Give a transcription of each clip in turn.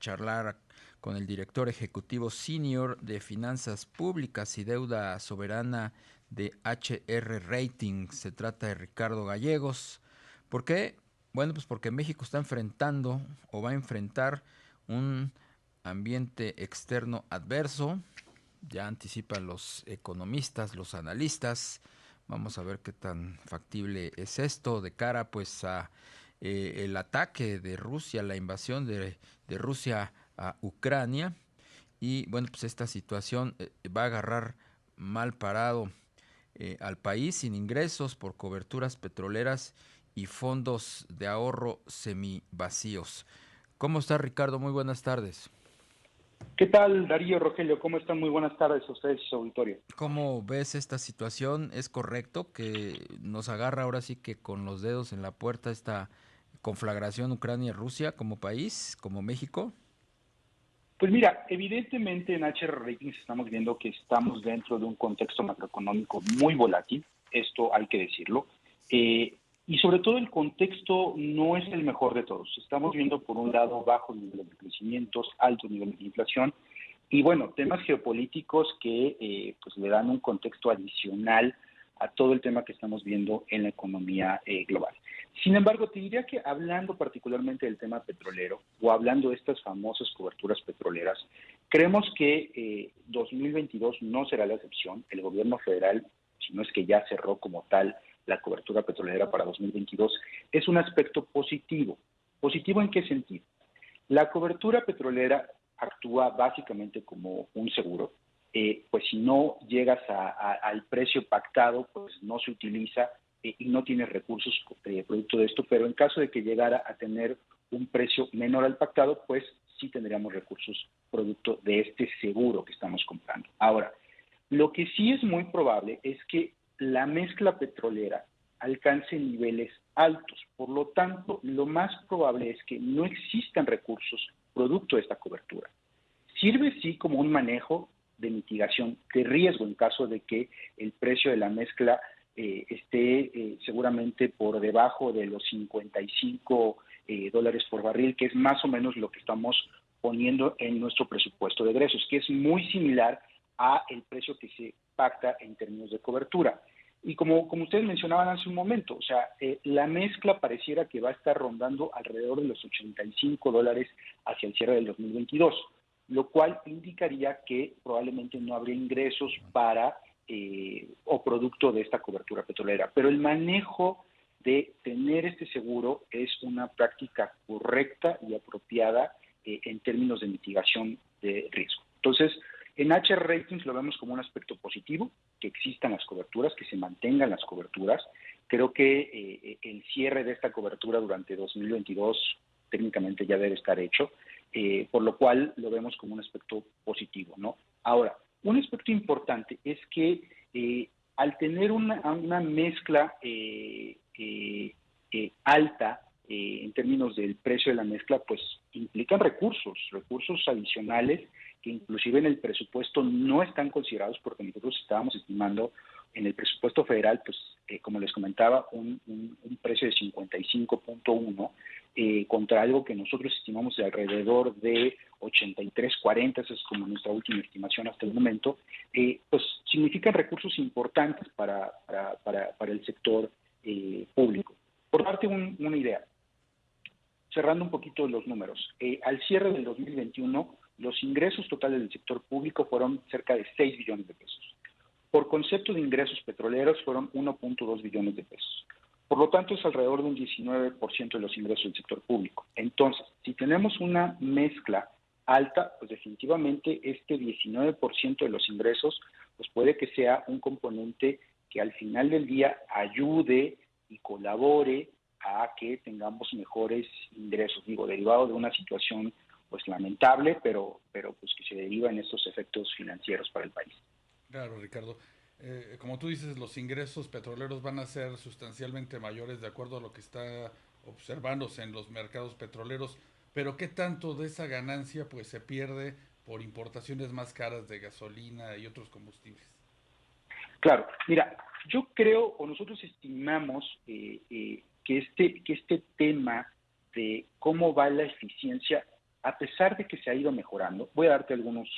charlar con el director ejecutivo senior de Finanzas Públicas y Deuda Soberana de HR Rating. Se trata de Ricardo Gallegos. ¿Por qué? Bueno, pues porque México está enfrentando o va a enfrentar un ambiente externo adverso. Ya anticipan los economistas, los analistas. Vamos a ver qué tan factible es esto de cara pues a el ataque de Rusia, la invasión de Rusia a Ucrania. Y bueno, pues esta situación va a agarrar mal parado al país sin ingresos por coberturas petroleras y fondos de ahorro semivacíos. ¿Cómo está, Ricardo? Muy buenas tardes. ¿Qué tal, Darío, Rogelio? ¿Cómo están? Muy buenas tardes a ustedes y su auditorio. ¿Cómo ves esta situación? ¿Es correcto que nos agarra ahora sí que con los dedos en la puerta esta conflagración Ucrania-Rusia como país, como México? Pues mira, evidentemente en HR Ratings estamos viendo que estamos dentro de un contexto macroeconómico muy volátil, esto hay que decirlo, y sobre todo el contexto no es el mejor de todos. Estamos viendo por un lado bajos niveles de crecimientos, altos niveles de inflación, y bueno, temas geopolíticos que pues le dan un contexto adicional a todo el tema que estamos viendo en la economía global. Sin embargo, te diría que hablando particularmente del tema petrolero o hablando de estas famosas coberturas petroleras, creemos que 2022 no será la excepción. El gobierno federal, si no es que ya cerró como tal la cobertura petrolera para 2022, es un aspecto positivo. ¿Positivo en qué sentido? La cobertura petrolera actúa básicamente como un seguro. Pues si no llegas al precio pactado, pues no se utiliza y no tienes recursos producto de esto, pero en caso de que llegara a tener un precio menor al pactado, pues sí tendríamos recursos producto de este seguro que estamos comprando. Ahora, lo que sí es muy probable es que la mezcla petrolera alcance niveles altos. Por lo tanto, lo más probable es que no existan recursos producto de esta cobertura. Sirve sí como un manejo de mitigación de riesgo en caso de que el precio de la mezcla esté seguramente por debajo de los 55 dólares por barril, que es más o menos lo que estamos poniendo en nuestro presupuesto de egresos, que es muy similar a el precio que se pacta en términos de cobertura. Y como ustedes mencionaban hace un momento, o sea, la mezcla pareciera que va a estar rondando alrededor de los 85 dólares hacia el cierre del 2022, lo cual indicaría que probablemente no habría ingresos para o producto de esta cobertura petrolera. Pero el manejo de tener este seguro es una práctica correcta y apropiada en términos de mitigación de riesgo. Entonces, en HR Ratings lo vemos como un aspecto positivo, que existan las coberturas, que se mantengan las coberturas. Creo que el cierre de esta cobertura durante 2022 técnicamente ya debe estar hecho, por lo cual lo vemos como un aspecto positivo, ¿no? Ahora, un aspecto importante es que al tener una mezcla alta en términos del precio de la mezcla, pues implican recursos adicionales que inclusive en el presupuesto no están considerados porque nosotros estábamos estimando en el presupuesto federal, pues como les comentaba, un precio de 55.1 contra algo que nosotros estimamos de alrededor de 83.40, esa es como nuestra última estimación hasta el momento, pues significan recursos importantes para el sector público. Por darte una idea, cerrando un poquito los números, al cierre del 2021, los ingresos totales del sector público fueron cerca de 6 billones de pesos. Por concepto de ingresos petroleros fueron 1.2 billones de pesos. Por lo tanto, es alrededor de un 19% de los ingresos del sector público. Entonces, si tenemos una mezcla alta, pues definitivamente este 19% de los ingresos, pues puede que sea un componente que al final del día ayude y colabore a que tengamos mejores ingresos, digo, derivado de una situación pues lamentable, pero pues que se deriva en estos efectos financieros para el país. Claro, Ricardo. Como tú dices, los ingresos petroleros van a ser sustancialmente mayores de acuerdo a lo que está observándose en los mercados petroleros, pero ¿qué tanto de esa ganancia pues se pierde por importaciones más caras de gasolina y otros combustibles? Claro, mira, yo creo o nosotros estimamos que este tema de cómo va la eficiencia a pesar de que se ha ido mejorando, voy a darte algunos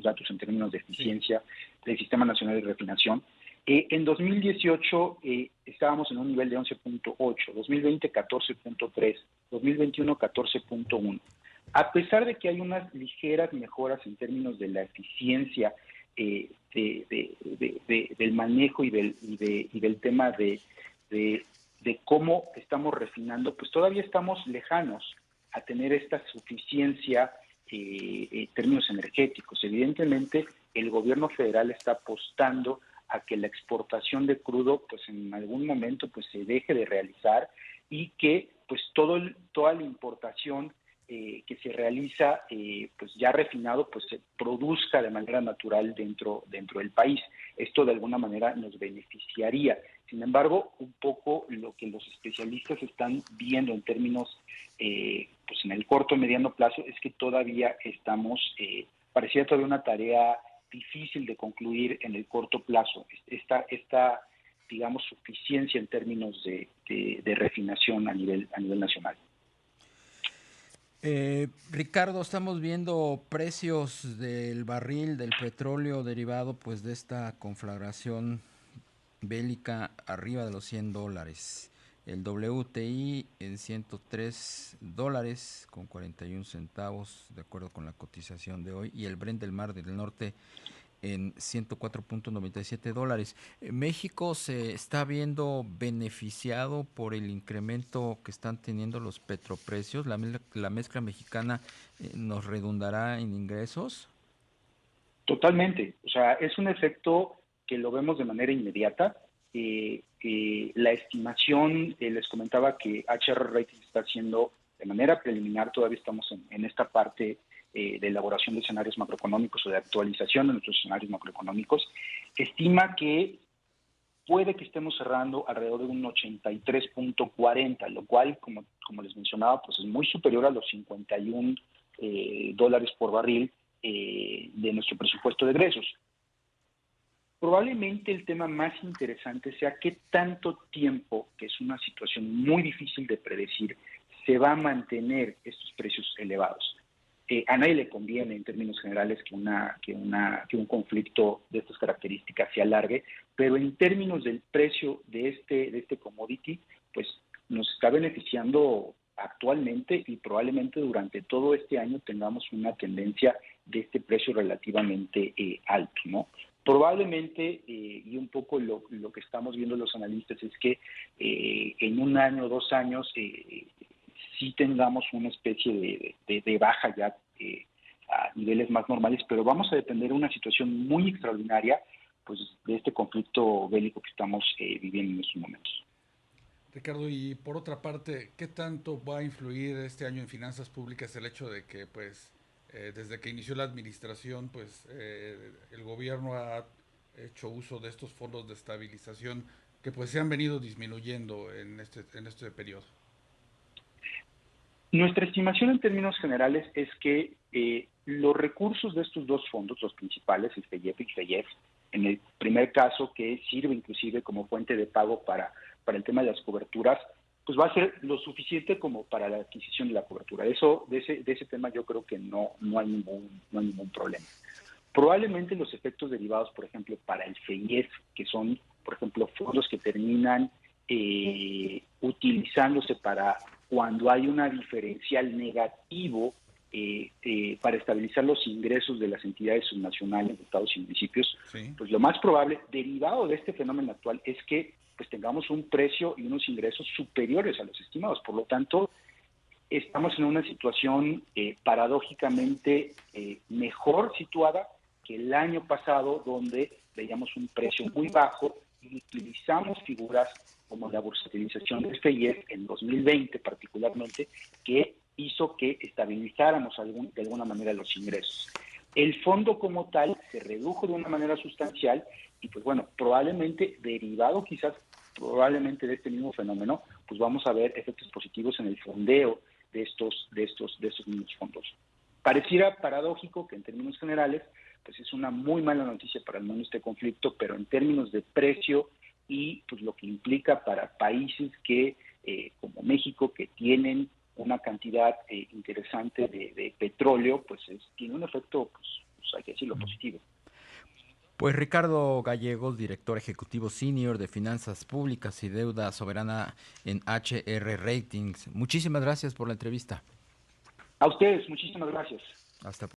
datos en términos de eficiencia del Sistema Nacional de Refinación. En 2018 estábamos en un nivel de 11.8, 2020 14.3, 2021 14.1. A pesar de que hay unas ligeras mejoras en términos de la eficiencia del manejo y del tema de cómo estamos refinando, pues todavía estamos lejanos a tener esta suficiencia en términos energéticos. Evidentemente, el gobierno federal está apostando a que la exportación de crudo, pues en algún momento, pues se deje de realizar y que, pues toda la importación que se realiza, pues ya refinado, pues se produzca de manera natural dentro del país. Esto de alguna manera nos beneficiaría. Sin embargo, un poco lo que los especialistas están viendo en términos, pues en el corto y mediano plazo, es que todavía estamos, parecía todavía una tarea difícil de concluir en el corto plazo. Esta digamos, suficiencia en términos de refinación a nivel nacional. Ricardo, estamos viendo precios del barril del petróleo derivado pues de esta conflagración bélica arriba de los $100. El WTI en $103 con 41 centavos de acuerdo con la cotización de hoy, y el Brent del Mar del Norte en $104.97. México se está viendo beneficiado por el incremento que están teniendo los petroprecios. La mezcla mexicana nos redundará en ingresos. Totalmente. O sea, es un efecto que lo vemos de manera inmediata. La estimación, les comentaba que HR Ratings está haciendo de manera preliminar, todavía estamos en esta parte de elaboración de escenarios macroeconómicos o de actualización de nuestros escenarios macroeconómicos, estima que puede que estemos cerrando alrededor de un 83.40, lo cual, como les mencionaba, pues es muy superior a los 51 dólares por barril de nuestro presupuesto de egresos. Probablemente el tema más interesante sea qué tanto tiempo, que es una situación muy difícil de predecir, se va a mantener estos precios elevados. A nadie le conviene, en términos generales, que un conflicto de estas características se alargue, pero en términos del precio de este commodity, pues nos está beneficiando actualmente, y probablemente durante todo este año tengamos una tendencia de este precio relativamente alto, ¿no? Probablemente, y un poco lo que estamos viendo los analistas, es que en un año o 2 años sí tengamos una especie de baja ya a niveles más normales, pero vamos a depender de una situación muy extraordinaria, pues, de este conflicto bélico que estamos viviendo en estos momentos. Ricardo, y por otra parte, ¿qué tanto va a influir este año en finanzas públicas el hecho de que, pues, desde que inició la administración, pues, el gobierno ha hecho uso de estos fondos de estabilización que, pues, se han venido disminuyendo en este periodo? Nuestra estimación en términos generales es que los recursos de estos dos fondos, los principales, el FEIEF y el FEIEF, en el primer caso, que sirve inclusive como fuente de pago para el tema de las coberturas, pues va a ser lo suficiente como para la adquisición de la cobertura. De ese tema yo creo que no hay ningún problema. Probablemente los efectos derivados, por ejemplo, para el FEIEF, que son, por ejemplo, fondos que terminan utilizándose para cuando hay una diferencial negativo para estabilizar los ingresos de las entidades subnacionales de estados y municipios, sí, pues lo más probable, derivado de este fenómeno actual, es que pues tengamos un precio y unos ingresos superiores a los estimados. Por lo tanto, estamos en una situación paradójicamente mejor situada que el año pasado, donde veíamos un precio muy bajo y utilizamos figuras como la bursatilización del FEIEF en 2020 particularmente, que hizo que estabilizáramos de alguna manera los ingresos. El fondo como tal se redujo de una manera sustancial y pues bueno, probablemente derivado probablemente de este mismo fenómeno, pues vamos a ver efectos positivos en el fondeo de estos mismos fondos. Pareciera paradójico que en términos generales, pues es una muy mala noticia para el mundo este conflicto, pero en términos de precio y pues lo que implica para países que como México, que tienen una cantidad interesante de petróleo, pues tiene un efecto, pues hay que decirlo, positivo. Pues Ricardo Gallegos, director ejecutivo senior de Finanzas Públicas y Deuda Soberana en HR Ratings. Muchísimas gracias por la entrevista. A ustedes, muchísimas gracias. Hasta